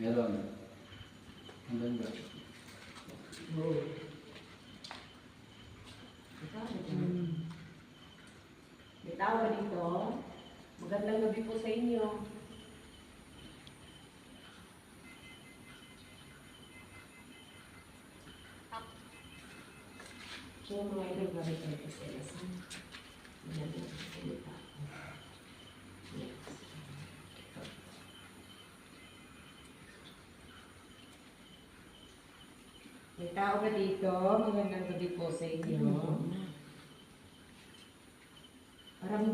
Meron. Ang ganda. Oo. May tawa dito. Magandang gabi po sa inyo. So, mga idol, gabi tayo po sa ilasan. Yan ang salita. Yes. May tao ba dito? Magandang gabi po sa inyo.